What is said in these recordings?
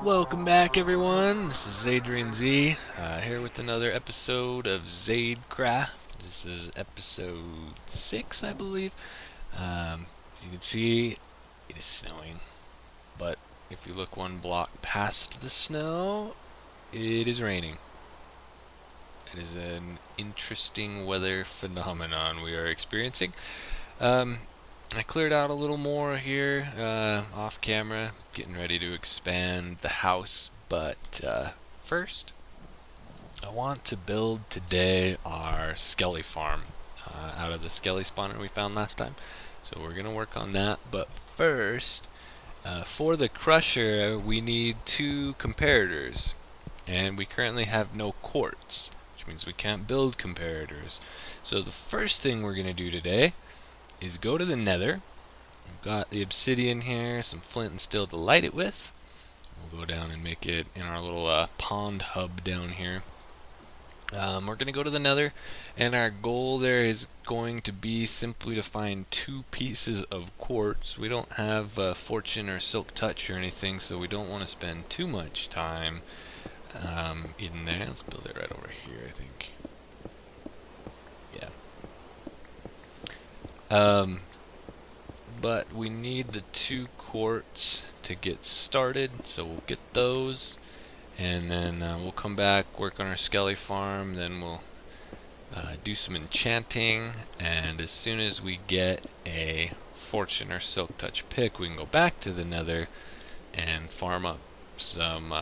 Welcome back, everyone. This is Adrian Z, here with another episode of XadeCraft. This is episode 6, I believe. As you can see, it is snowing, but if you look one block past the snow, it is raining. It is an interesting weather phenomenon we are experiencing. Um, I cleared out a little more here off camera, getting ready to expand the house, but first I want to build today our Skelly farm out of the Skelly spawner we found last time. So we're going to work on that, but first, for the crusher we need 2 comparators, and we currently have no quartz, which means we can't build comparators. So the first thing we're going to do today is go to the nether. We've got the obsidian here, some flint and steel to light it with. We'll go down and make it in our little pond hub down here. We're going to go to the nether, and our goal there is going to be simply to find 2 pieces of quartz. We don't have fortune or silk touch or anything, so we don't want to spend too much time in there. Let's build it right over here, I think. Yeah. But we need the 2 quartz to get started, so we'll get those, and then we'll come back, work on our Skelly farm, then we'll do some enchanting, and as soon as we get a fortune or silk touch pick, we can go back to the nether and farm up some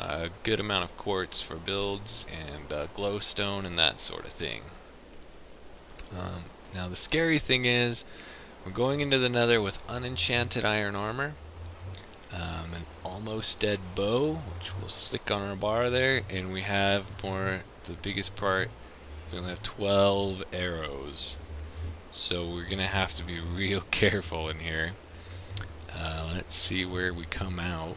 good amount of quartz for builds and glowstone and that sort of thing. Now the scary thing is, we're going into the nether with unenchanted iron armor, an almost dead bow, which we'll stick on our bar there, and we have the biggest part, we only have 12 arrows. So we're going to have to be real careful in here. Let's see where we come out.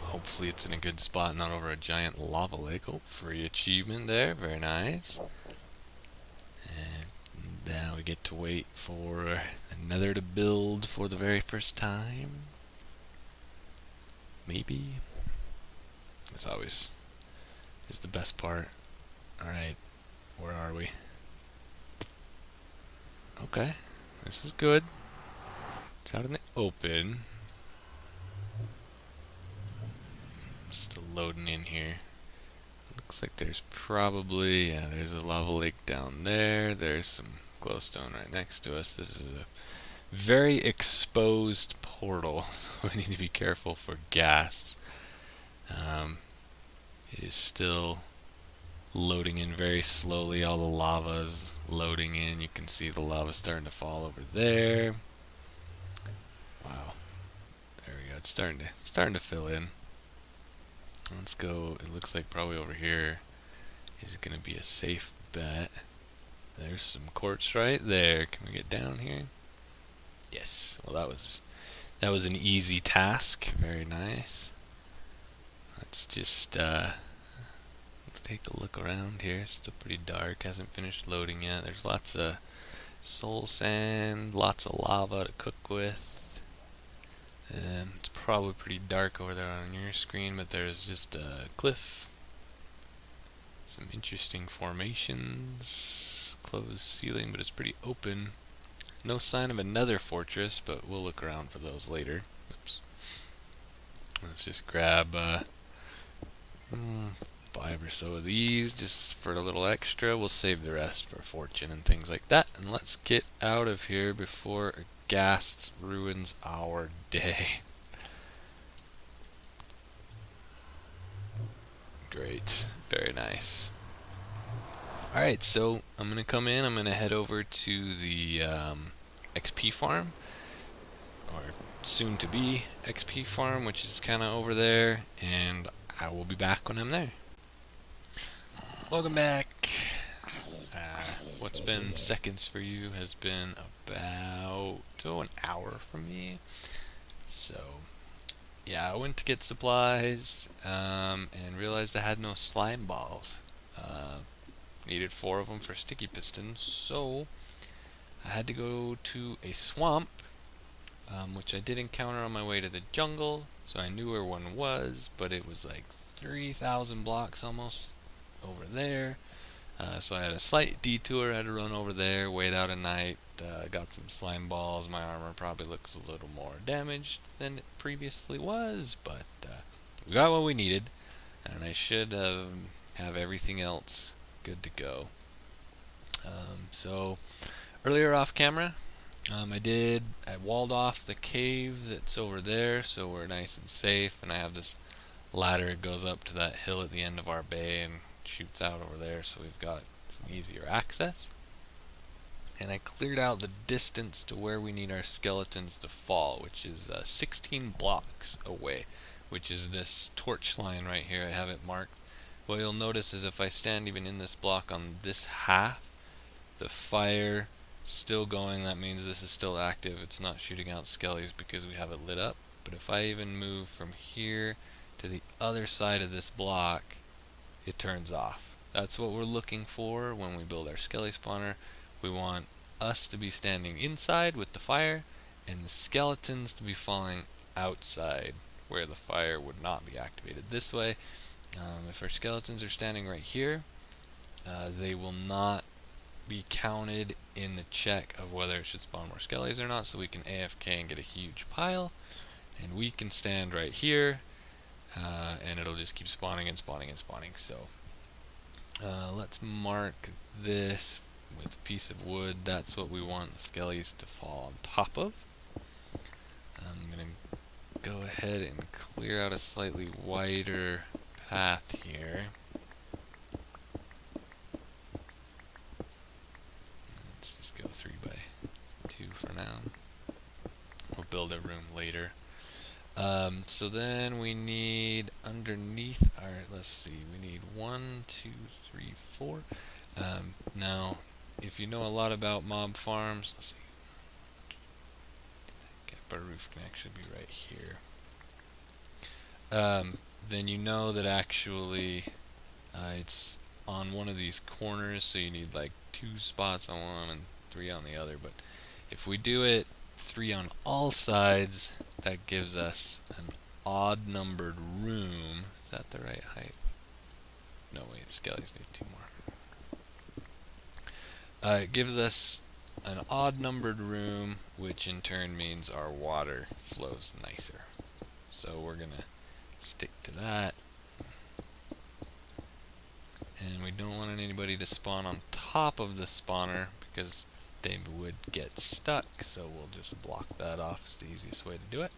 Hopefully it's in a good spot, not over a giant lava lake. Oh, free achievement there, very nice. And now we get to wait for another to build for the very first time. Maybe. This always is the best part. Alright, where are we? Okay, this is good. It's out in the open. Still loading in here. Looks like there's probably, yeah, there's a lava lake down there. There's some glowstone right next to us. This is a very exposed portal, so we need to be careful for gas. It is still loading in very slowly. All the lava's loading in. You can see the lava starting to fall over there. Wow. There we go. It's starting to fill in. Let's go. It looks like probably over here is going to be a safe bet. There's some quartz right there. Can we get down here? Yes. Well, that was an easy task. Very nice. Let's just let's take a look around here. It's still pretty dark. Hasn't finished loading yet. There's lots of soul sand, lots of lava to cook with. It's probably pretty dark over there on your screen, but there's just a cliff, some interesting formations, closed ceiling, but it's pretty open. No sign of another fortress, but we'll look around for those later. Oops. Let's just grab 5 or so of these just for a little extra. We'll save the rest for fortune and things like that. And let's get out of here before a ghast ruins our day. Great. Very nice. Alright, so I'm going to come in. I'm going to head over to the XP farm, or soon to be XP farm, which is kind of over there, and I will be back when I'm there. Welcome back. What's been seconds for you has been about an hour for me. So yeah, I went to get supplies and realized I had no slime balls. Needed 4 of them for sticky pistons, so I had to go to a swamp which I did encounter on my way to the jungle, so I knew where one was, but it was like 3,000 blocks almost over there. So I had a slight detour, I had to run over there, wait out a night, got some slime balls. My armor probably looks a little more damaged than it previously was, but we got what we needed, and I should have everything else good to go. So earlier off camera, I walled off the cave that's over there, so we're nice and safe, and I have this ladder that goes up to that hill at the end of our bay and shoots out over there, so we've got some easier access. And I cleared out the distance to where we need our skeletons to fall, which is 16 blocks away, which is this torch line right here. I have it marked. What you'll notice is if I stand even in this block on this half, the fire still going. That means this is still active. It's not shooting out skellies because we have it lit up. But if I even move from here to the other side of this block, it turns off. That's what we're looking for when we build our skelly spawner. We want us to be standing inside with the fire, and the skeletons to be falling outside where the fire would not be activated. This way, if our skeletons are standing right here, they will not be counted in the check of whether it should spawn more skellies or not, so we can AFK and get a huge pile, and we can stand right here, and it'll just keep spawning and spawning and spawning. So let's mark this with a piece of wood. That's what we want the skellies to fall on top of. I'm going to go ahead and clear out a slightly wider path here. Let's just go 3x2 for now. We'll build a room later. So then we need underneath our, let's see, we need 1, 2, 3, 4. Now, if you know a lot about mob farms, let's see, our roof can actually be right here. Then you know that actually it's on one of these corners, so you need like 2 spots on one and 3 on the other. But if we do it 3 on all sides, that gives us an odd numbered room. Is that the right height? No, wait, skellies need 2 more. It gives us an odd numbered room, which in turn means our water flows nicer. So we're gonna stick to that. And we don't want anybody to spawn on top of the spawner because they would get stuck, so we'll just block that off. It's the easiest way to do it.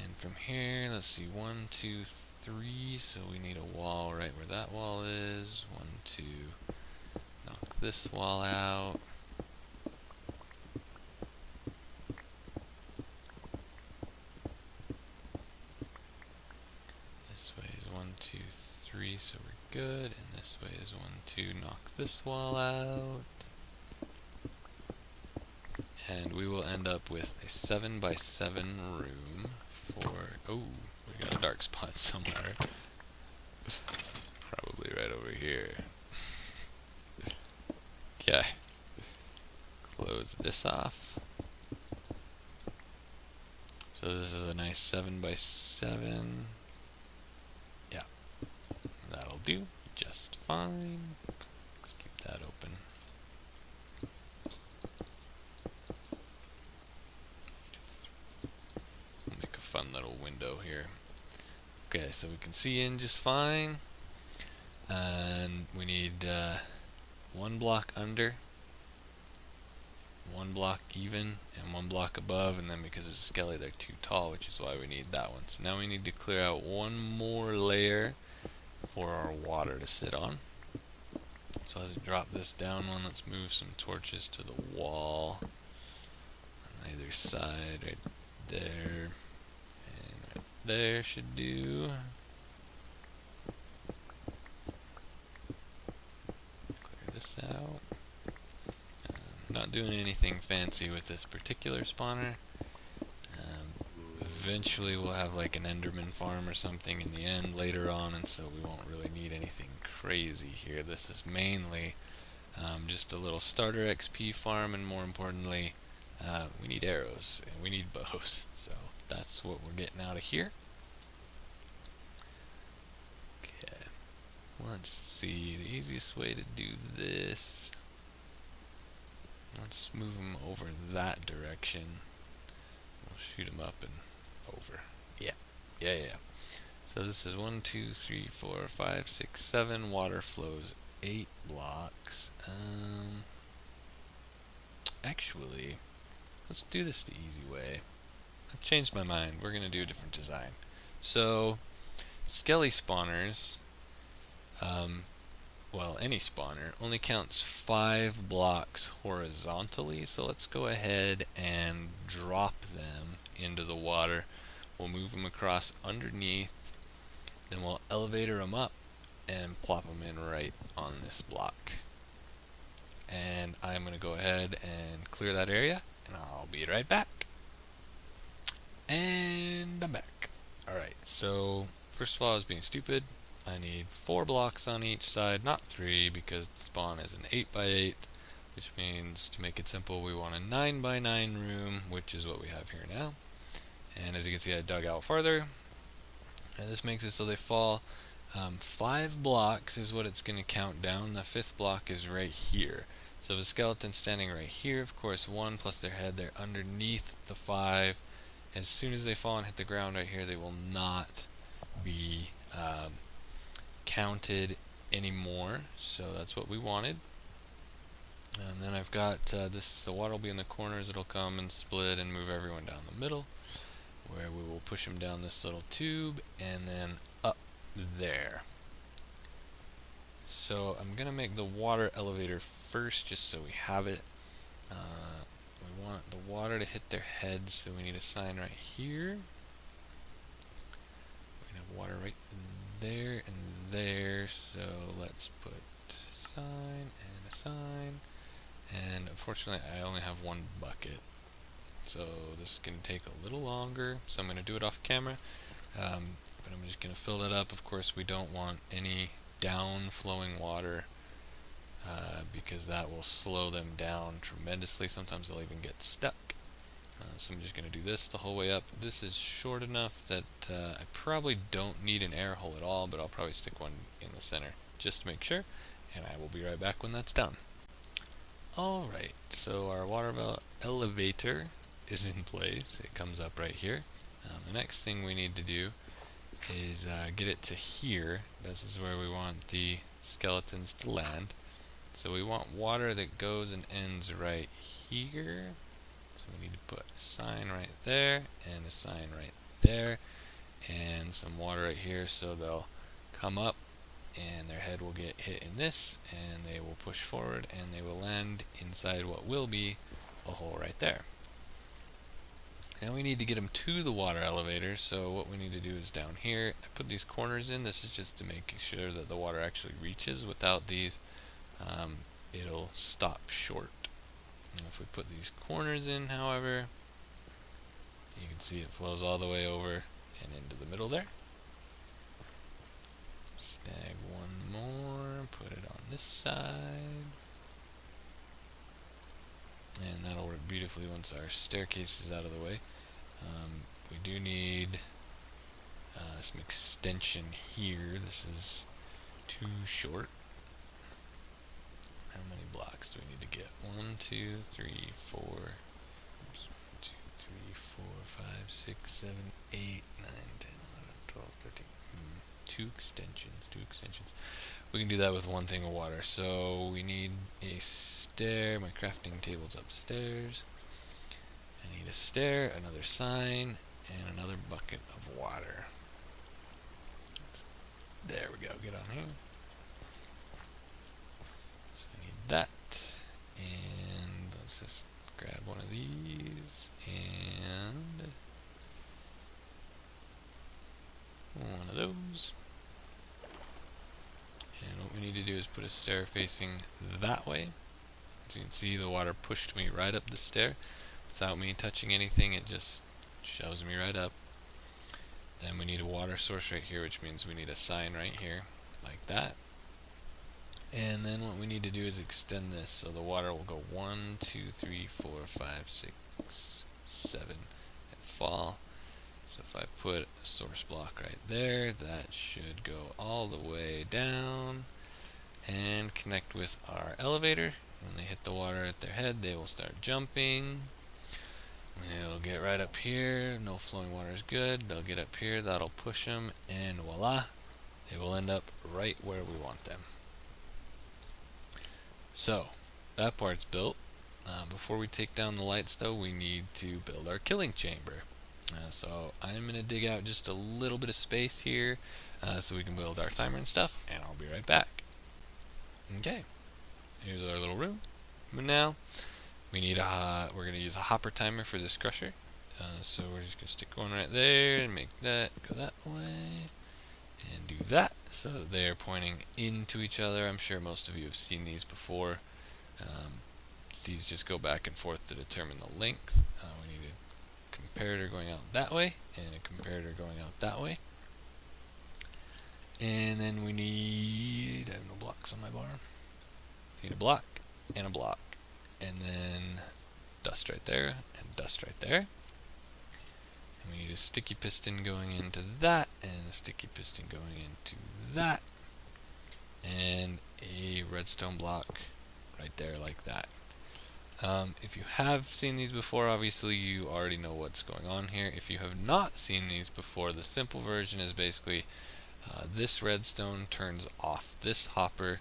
And from here, let's see, 1, 2, 3, so we need a wall right where that wall is. 1, 2, knock this wall out. This way is 1, 2, 3, so we're good. And this way is 1, 2, knock this wall out. And we will end up with a 7x7 room for, oh, we got a dark spot somewhere. Probably right over here. Okay. Close this off. So this is a nice 7x7. Yeah. That'll do just fine. Let's keep that open. Make a fun little window here. Okay, so we can see in just fine. And we need 1 block under, 1 block even, and 1 block above, and then because it's Skelly they're too tall, which is why we need that one. So now we need to clear out 1 more layer for our water to sit on. So let's drop this down one. Let's move some torches to the wall on either side, right there, and right there should do. Out. Not doing anything fancy with this particular spawner. Eventually we'll have like an Enderman farm or something in the end later on, and so we won't really need anything crazy here. This is mainly just a little starter XP farm, and more importantly we need arrows and we need bows. So that's what we're getting out of here. Okay, let's see, the easiest way to do this, let's move them over that direction. We'll shoot them up and over. Yeah. So this is 1, 2, 3, 4, 5, 6, 7. Water flows 8 blocks. Actually, let's do this the easy way. I've changed my mind. We're going to do a different design. So, Skelly spawners, well, any spawner, only counts 5 blocks horizontally. So let's go ahead and drop them into the water. We'll move them across underneath. Then we'll elevator them up and plop them in right on this block. And I'm going to go ahead and clear that area, and I'll be right back. And I'm back. Alright, so first of all I was being stupid. I need 4 blocks on each side, not 3, because the spawn is an 8x8, which means, to make it simple, we want a 9x9 room, which is what we have here now. And as you can see, I dug out farther, and this makes it so they fall 5 blocks is what it's going to count down. The 5th block is right here. So if a skeleton's standing right here, of course 1 plus their head, they're underneath the 5. As soon as they fall and hit the ground right here, they will not be counted anymore. So that's what we wanted. And then I've got this, the water will be in the corners, it'll come and split and move everyone down the middle, where we will push them down this little tube and then up there. So I'm gonna make the water elevator first, just so we have it. We want the water to hit their heads, so we need a sign right here. We have water right there and there, so let's put sign and a sign. And unfortunately I only have 1 bucket, so this is going to take a little longer, so I'm going to do it off camera. But I'm just going to fill that up. Of course we don't want any down flowing water, because that will slow them down tremendously. Sometimes they'll even get stuck. So I'm just going to do this the whole way up. This is short enough that I probably don't need an air hole at all, but I'll probably stick one in the center just to make sure, and I will be right back when that's done. Alright, so our water elevator is in place. It comes up right here. The next thing we need to do is get it to here. This is where we want the skeletons to land. So we want water that goes and ends right here. So we need to put a sign right there and a sign right there and some water right here, so they'll come up and their head will get hit in this and they will push forward and they will land inside what will be a hole right there. Now we need to get them to the water elevator, so what we need to do is down here, I put these corners in. This is just to make sure that the water actually reaches. Without these, it'll stop short. And if we put these corners in, however, you can see it flows all the way over and into the middle there. Snag 1 more, put it on this side. And that'll work beautifully once our staircase is out of the way. We do need some extension here. This is too short. How many blocks do we need to get? 1, 2, 3, 4. Oops, 1, 2, 3, 4, 5, 6, 7, 8, 9, 10, 11, 12, 13. 2 extensions. We can do that with 1 thing of water. So we need a stair. My crafting table's upstairs. I need a stair, another sign, and another bucket of water. There we go. Get on here. So I need that. And let's just grab one of these and one of those. And what we need to do is put a stair facing that way. As you can see, the water pushed me right up the stair. Without me touching anything, it just shoves me right up. Then we need a water source right here, which means we need a sign right here, like that. And then what we need to do is extend this so the water will go 1, 2, 3, 4, 5, 6, 7, and fall. So if I put a source block right there, that should go all the way down and connect with our elevator. When they hit the water at their head, they will start jumping. They'll get right up here. No flowing water is good. They'll get up here. That'll push them, and voila, they will end up right where we want them. So that part's built. Before we take down the lights, though, we need to build our killing chamber. So I'm going to dig out just a little bit of space here so we can build our timer and stuff, and I'll be right back. Okay, here's our little room. But now we need we're going to use a hopper timer for this crusher. So we're just going to stick one right there and make that go that way and do that so that they're pointing into each other. I'm sure most of you have seen these before. These just go back and forth to determine the length. We need a comparator going out that way and a comparator going out that way. And then we need, I have no blocks on my bar. Need a block and a block. And then dust right there and dust right there. And we need a sticky piston going into that and a sticky piston going into that. And a redstone block right there like that. If you have seen these before, obviously you already know what's going on here. If you have not seen these before, the simple version is basically this redstone turns off this hopper,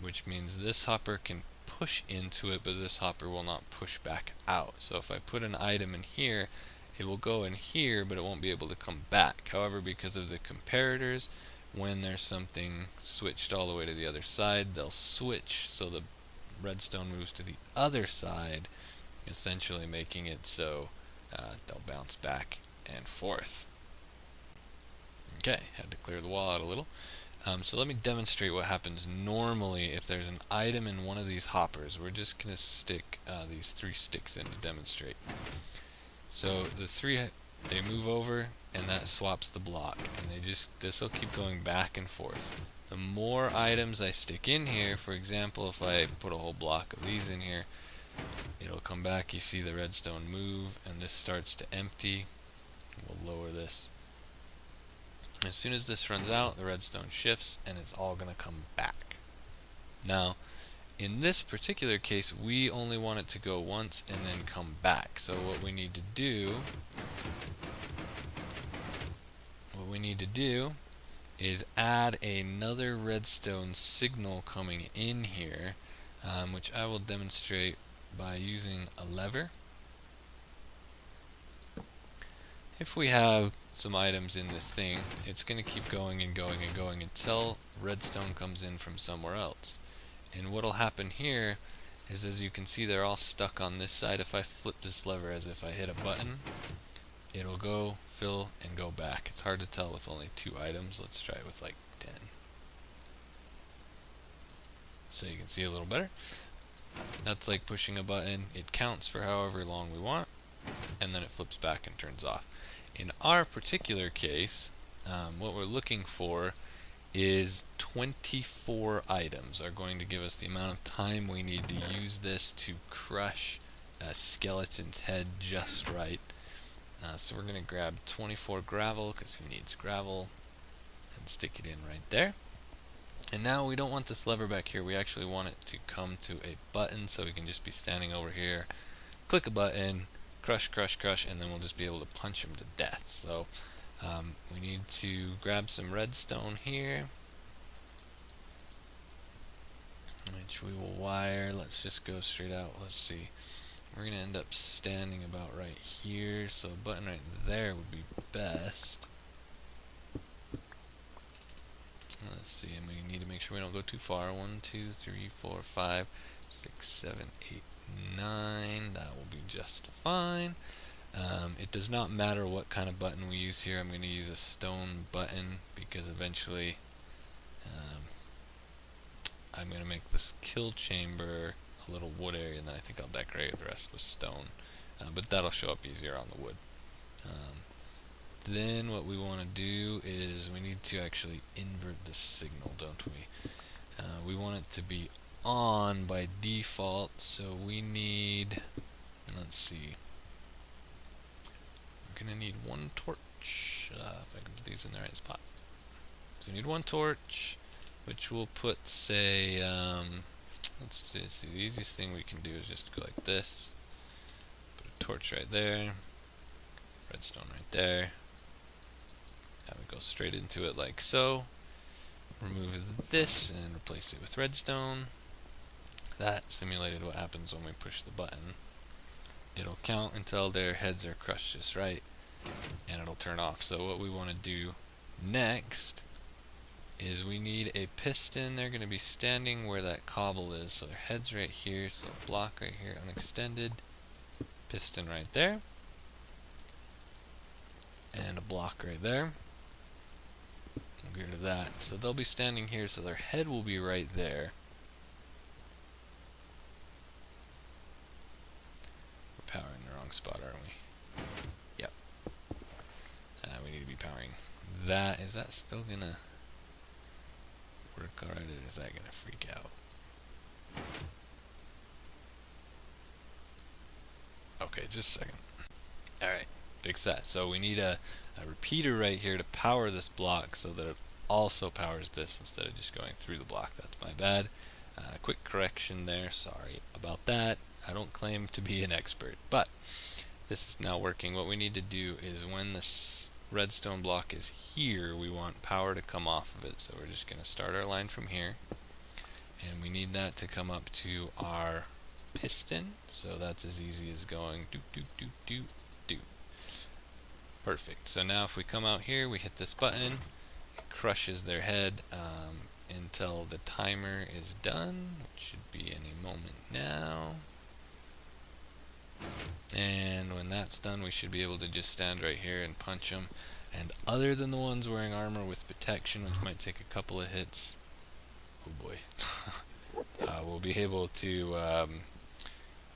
which means this hopper can push into it, but this hopper will not push back out. So if I put an item in here, it will go in here, but it won't be able to come back. However, because of the comparators, when there's something switched all the way to the other side, they'll switch so the redstone moves to the other side, essentially making it so they'll bounce back and forth. Okay, had to clear the wall out a little. So let me demonstrate what happens normally if there's an item in one of these hoppers. We're just going to stick these 3 sticks in to demonstrate. So the 3, they move over and that swaps the block, and this will keep going back and forth. The more items I stick in here, for example, if I put a whole block of these in here, it'll come back. You see the redstone move, and this starts to empty. We'll lower this. As soon as this runs out, the redstone shifts, and it's all going to come back. Now, in this particular case, we only want it to go once and then come back. So what we need to do is add another redstone signal coming in here, which I will demonstrate by using a lever. If we have some items in this thing, it's going to keep going and going and going until redstone comes in from somewhere else. And what will happen here is, as you can see, they're all stuck on this side. If I flip this lever as if I hit a button, it'll go, fill, and go back. It's hard to tell with only 2 items. Let's try it with like 10. So you can see a little better. That's like pushing a button. It counts for however long we want, and then it flips back and turns off. In our particular case, what we're looking for is 24 items are going to give us the amount of time we need to use this to crush a skeleton's head just right. So we're going to grab 24 gravel, because who needs gravel, and stick it in right there. And now we don't want this lever back here. We actually want it to come to a button, so we can just be standing over here, click a button, crush, crush, crush, and then we'll just be able to punch him to death. So we need to grab some redstone here, which we will wire. Let's just go straight out. Let's see. We're going to end up standing about right here, so a button right there would be best. Let's see, and we need to make sure we don't go too far. 1, 2, 3, 4, 5, 6, 7, 8, 9. That will be just fine. It does not matter what kind of button we use here. I'm going to use a stone button because eventually I'm going to make this kill chamber a little wood area, and then I think I'll decorate the rest with stone. But that'll show up easier on the wood. Then what we want to do is we need to actually invert the signal, don't we? we want it to be on by default, so we need, let's see, we're gonna need one torch, if I can put these in the right spot. So we need one torch, which we'll put, say, let's see, the easiest thing we can do is just go like this, put a torch right there, redstone right there, have it go straight into it like so, remove this and replace it with redstone. That simulated what happens when we push the button. It'll count until their heads are crushed just right, and it'll turn off. So what we want to do next is we need a piston. They're going to be standing where that cobble is, so their head's right here, so block right here, unextended, piston right there, and a block right there. We'll get rid of that. So they'll be standing here, so their head will be right there. We're powering the wrong spot, aren't we? Yep. We need to be powering that. Is that still gonna work alright, or is that gonna freak out? Okay, just a second. Alright, fix that. So we need a repeater right here to power this block so that it also powers this instead of just going through the block. That's my bad. Quick correction there, sorry about that. I don't claim to be an expert, but this is now working. What we need to do is when this redstone block is here, we want power to come off of it. So we're just going to start our line from here, and we need that to come up to our piston. So that's as easy as going do do do do do. Perfect. So now if we come out here, we hit this button, it crushes their head until the timer is done, which should be any moment now. And when that's done, we should be able to just stand right here and punch them. And other than the ones wearing armor with protection, which might take a couple of hits, oh boy, we'll be able to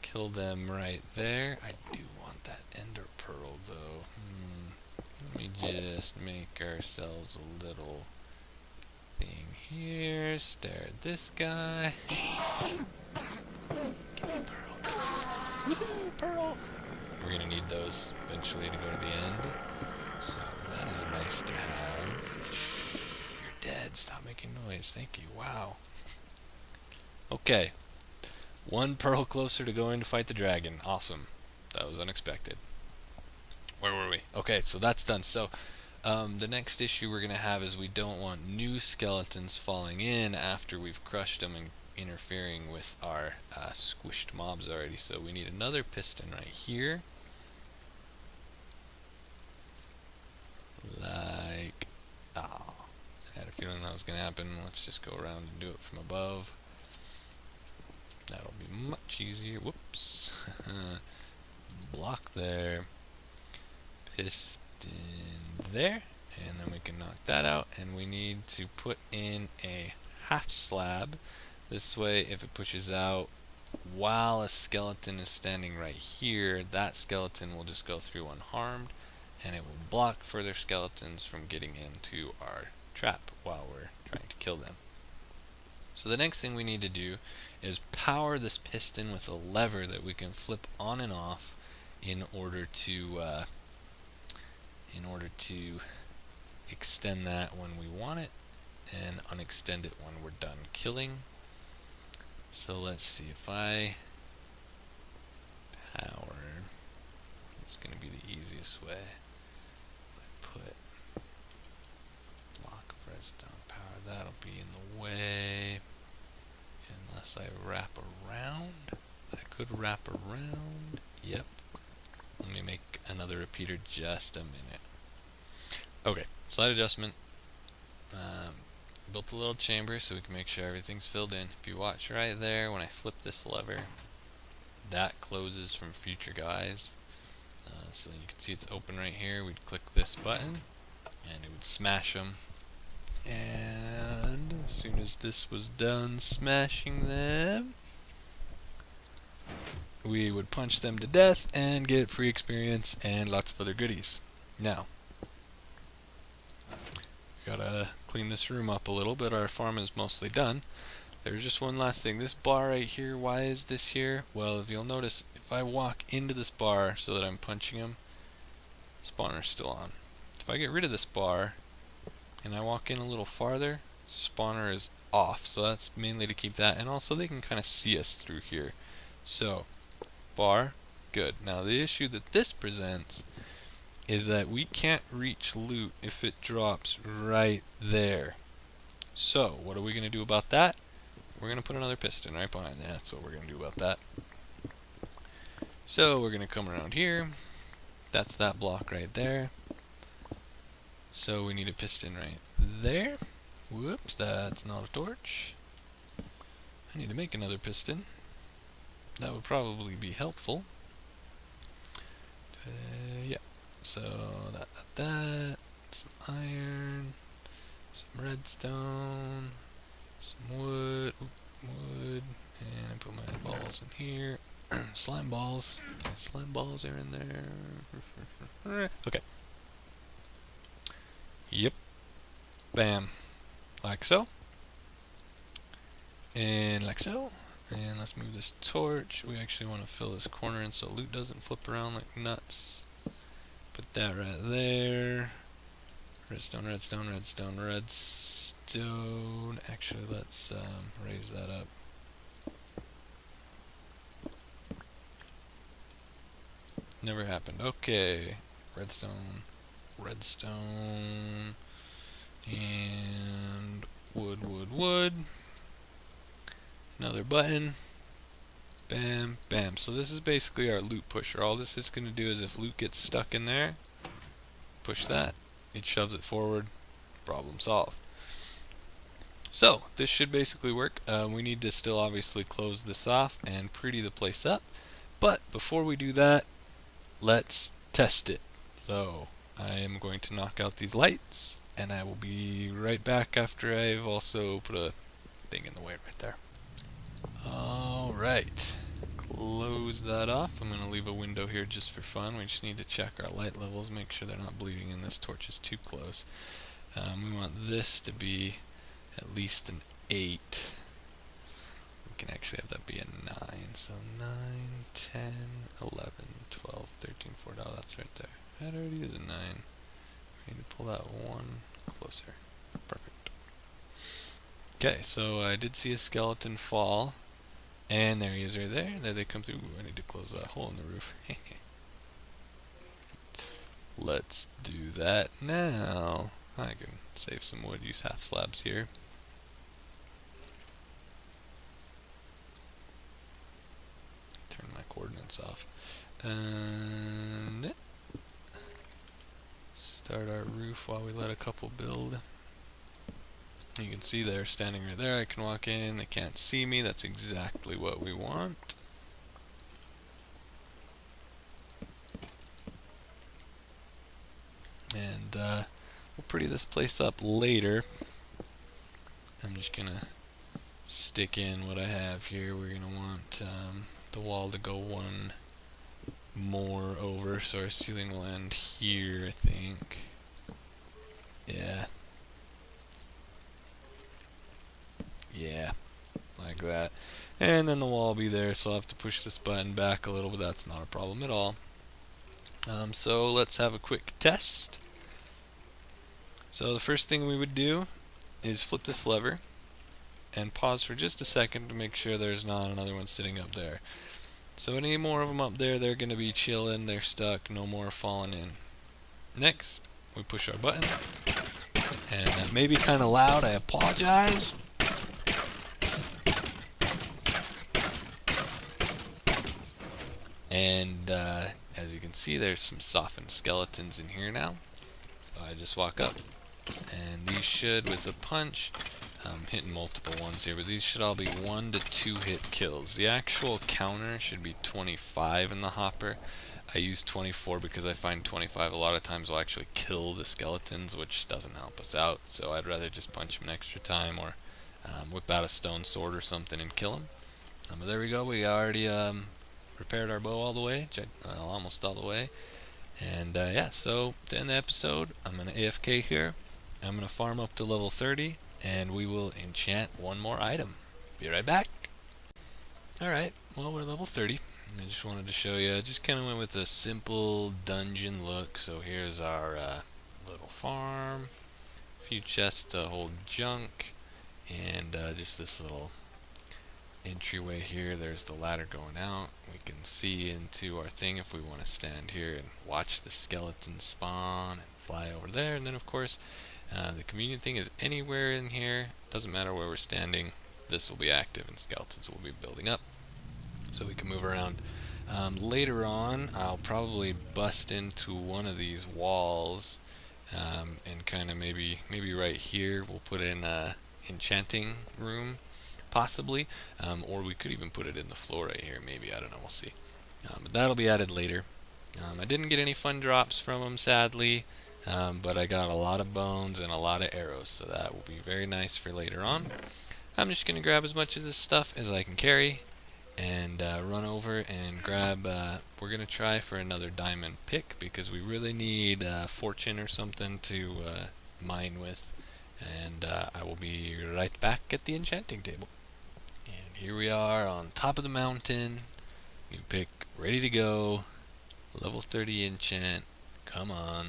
kill them right there. I do want that ender pearl though. Let me just make ourselves a little thing here. Stare at this guy. Give me a pearl. Woohoo, pearl! We're gonna need those eventually to go to the end. So that is nice to have. Shh, you're dead. Stop making noise. Thank you. Wow. Okay. One pearl closer to going to fight the dragon. Awesome. That was unexpected. Where were we? Okay, so that's done. So the next issue we're going to have is we don't want new skeletons falling in after we've crushed them and interfering with our squished mobs already. So we need another piston right here. Like, I had a feeling that was going to happen. Let's just go around and do it from above. That'll be much easier. Whoops. Block there. Piston there. And then we can knock that out. And we need to put in a half slab. This way, if it pushes out while a skeleton is standing right here, that skeleton will just go through unharmed, and it will block further skeletons from getting into our trap while we're trying to kill them. So the next thing we need to do is power this piston with a lever that we can flip on and off in order to extend that when we want it and unextend it when we're done killing. So let's see, if I power, it's going to be the easiest way. If I put block of redstone power, that'll be in the way. Unless I wrap around. I could wrap around. Yep. Let me make another repeater just a minute. Okay, slide adjustment. Built a little chamber so we can make sure everything's filled in. If you watch right there, when I flip this lever, that closes from future guys. So you can see it's open right here. We'd click this button and it would smash them. And as soon as this was done smashing them, we would punch them to death and get free experience and lots of other goodies. Now, gotta clean this room up a little, but our farm is mostly done. there's just one last thing. This bar right here, why is this here? Well, if you'll notice, if I walk into this bar so that I'm punching him, spawner's still on. If I get rid of this bar and I walk in a little farther, spawner is off. So that's mainly to keep that, and also they can kind of see us through here. So bar, good. Now the issue that this presents is that we can't reach loot if it drops right there. So what are we going to do about that? We're going to put another piston right behind there. That's what we're going to do about that. So we're going to come around here. That's that block right there. So we need a piston right there. Whoops, that's not a torch. I need to make another piston. That would probably be helpful. Yeah. So that. Some iron. Some redstone. Some wood. Wood. And I put my balls in here. Slime balls. Slime balls are in there. Okay. Yep. Bam. Like so. And like so. And let's move this torch. We actually want to fill this corner in so loot doesn't flip around like nuts. Put that right there. Redstone, redstone, redstone, redstone. Actually, let's raise that up. Never happened. Okay. Redstone, redstone, and wood, wood, wood. Another button. Bam, bam. So this is basically our loot pusher. All this is going to do is if loot gets stuck in there, push that. It shoves it forward. Problem solved. So this should basically work. We need to still obviously close this off and pretty the place up. But before we do that, let's test it. So I am going to knock out these lights, and I will be right back after I've also put a thing in the way right there. Alright, close that off. I'm going to leave a window here just for fun. We just need to check our light levels, make sure they're not bleeding and this torch is too close. We want this to be at least an 8. We can actually have that be a 9. So 9, 10, 11, 12, 13, 14. Oh, that's right there. That already is a 9. We need to pull that one closer. Perfect. Okay, so I did see a skeleton fall. And there he is right there. There they come through. I need to close that hole in the roof. Let's do that now. I can save some wood, use half slabs here. Turn my coordinates off. And start our roof while we let a couple build. You can see they're standing right there. I can walk in. They can't see me. That's exactly what we want. And we'll pretty this place up later. I'm just going to stick in what I have here. We're going to want the wall to go one more over. So our ceiling will end here, I think. Yeah. Yeah, like that. And then the wall will be there, so I'll have to push this button back a little, but that's not a problem at all. So let's have a quick test. So the first thing we would do is flip this lever and pause for just a second to make sure there's not another one sitting up there. So any more of them up there, they're going to be chilling, they're stuck, no more falling in. Next, we push our button. And that may be kind of loud, I apologize. And as you can see, there's some softened skeletons in here now. So I just walk up, and these should, with a punch, hitting multiple ones here, but these should all be 1 to 2 hit kills. The actual counter should be 25 in the hopper. I use 24 because I find 25 a lot of times will actually kill the skeletons, which doesn't help us out. So I'd rather just punch them an extra time, or whip out a stone sword or something and kill them. But there we go. We already repaired our bow all the way, almost all the way. And yeah, so to end the episode, I'm going to AFK here. I'm going to farm up to level 30, and we will enchant one more item. Be right back. Alright, well, we're level 30. I just wanted to show you, just kind of went with a simple dungeon look. So here's our little farm, a few chests to hold junk, and just this little entryway here. There's the ladder going out. We can see into our thing if we want to stand here and watch the skeleton spawn and fly over there. And then of course the convenient thing is anywhere in here, doesn't matter where we're standing, this will be active and skeletons will be building up, so we can move around. Later on I'll probably bust into one of these walls, and kind of maybe right here we'll put in a enchanting room, possibly, or we could even put it in the floor right here, maybe, I don't know, we'll see. But that'll be added later. I didn't get any fun drops from them, sadly, but I got a lot of bones and a lot of arrows, so that will be very nice for later on. I'm just going to grab as much of this stuff as I can carry and run over and grab, we're going to try for another diamond pick because we really need fortune or something to mine with, and I will be right back at the enchanting table. And here we are on top of the mountain, new pick ready to go, level 30 enchant, come on.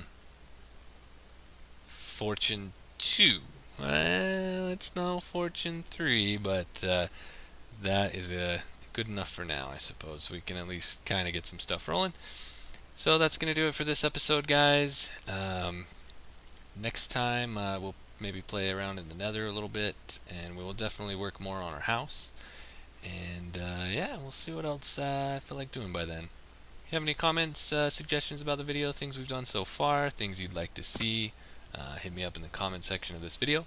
Fortune 2. Well, it's not Fortune 3, but that is good enough for now, I suppose. We can at least kind of get some stuff rolling. So that's going to do it for this episode, guys. Next time we'll maybe play around in the nether a little bit, and we will definitely work more on our house. And yeah, we'll see what else I feel like doing by then. If you have any comments, suggestions about the video, things we've done so far, things you'd like to see, hit me up in the comment section of this video.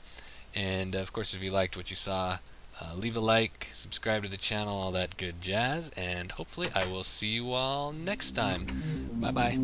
And of course, if you liked what you saw, leave a like, subscribe to the channel, all that good jazz, and hopefully I will see you all next time. Bye bye.